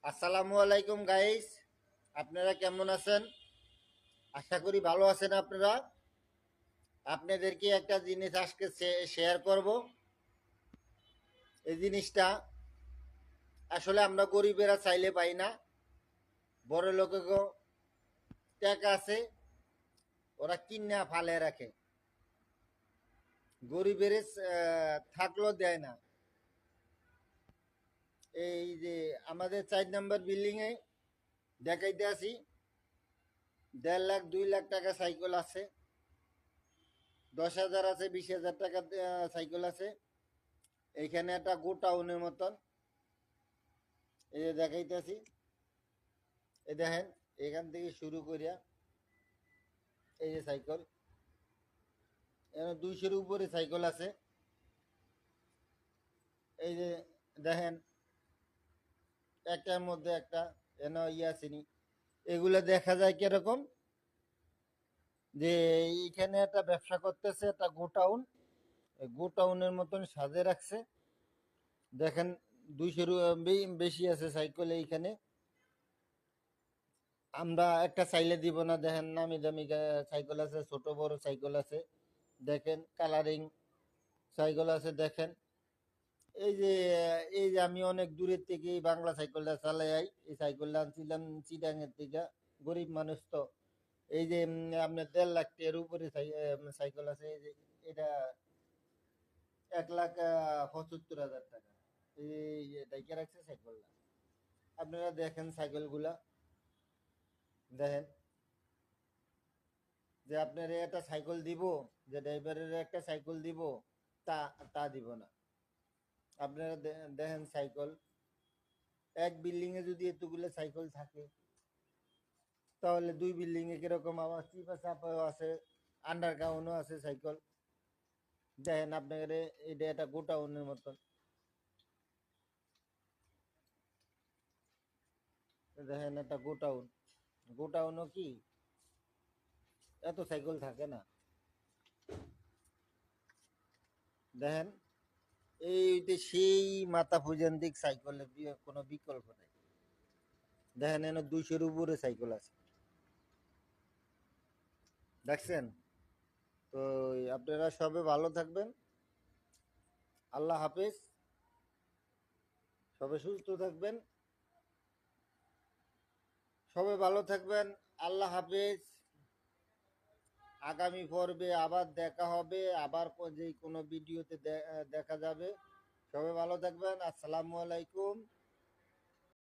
আসসালামু আলাইকুম গাইস, আপনারা কেমন আছেন? আশা করি ভালো আছেন আপনারা। আপনাদেরকে একটা জিনিস আজকে শেয়ার করব। এই জিনিসটা আসলে আমরা গরিবেরা চাইলে পাই না। বড় লোকেরও টাকা আছে, ওরা কিনা ফালে রাখে। গরিবের থাকলেও দেয় না। এই যে আমাদের 4 নম্বর বিল্ডিং এ দেখাইতে আসি, 1.5 লাখ 2 লাখ টাকা সাইকেল আছে, 10,000 আছে, 20,000 টাকা সাইকেল আছে। এইখানে একটা গোটাউনের মতন, এই যে দেখাইতেছি। এই দেখেন, এখান থেকে শুরু করিয়া এই যে সাইকেল, এখানে 200-এর উপরে সাইকেল আছে। এই যে দেখেন, একটার মধ্যে একটা এনে আসেনি। এগুলো দেখা যায় কিরকম, যে এইখানে একটা ব্যবসা করতেছে, একটা গোটাউন। গোটাউনের মতন সাজে রাখছে। দেখেন, 200-এর বেশি আছে সাইকেল এইখানে। আমরা একটা চাইলে দিব না। দেখেন, নামি দামি সাইকেল আছে, ছোট বড় সাইকেল আছে। দেখেন, কালারিং সাইকেল আছে। দেখেন, এই যে আমি অনেক দূরের থেকে এই বাংলা সাইকেলটা চালাই। এই সাইকেলটা আনছিলাম চিটাঙের থেকে। গরিব মানুষ তো। এই যে আপনার 1.5 লাখ টাকার উপরে সাইকেল আছে। এই যে এটা 1,75,000 টাকা। এই যে ডাইকে রাখছে সাইকেলটা। আপনারা দেখেন সাইকেল গুলা, দেখেন যে আপনার একটা সাইকেল দিব, যে ড্রাইভারের একটা সাইকেল দিব, তা তা দিব না। আপনারা দেখেন সাইকেল, এক বিল্ডিং এ যদি এতগুলো সাইকেল থাকে, তাহলে 2 বিল্ডিং এ কিরকম আবার চিপা চাপাও আছে, আন্ডারগ্রাউন্ডও আছে সাইকেল। দেখেন আপনাদের, এটা একটা গোটাউনের মতন। দেখেন, একটা গোটাউন। গোটাউনও কি এত সাইকেল থাকে না? দেখেন, এইটা সেই মাথা পর্যন্ত সাইকেলের কোনো বিকল্প নেই। দেখেন, এনে 200-এর উপরে সাইকেল আছে। দেখছেন? তো আপনারা সবে ভালো থাকবেন। আল্লাহ হাফেজ। সবে সুস্থ থাকবেন, সবে ভালো থাকবেন। আল্লাহ হাফেজ। আগামী পর্বে আবার দেখা হবে, আবার যে কোনো ভিডিওতে দেখা যাবে। সবাই ভালো থাকবেন। আসসালামু আলাইকুম।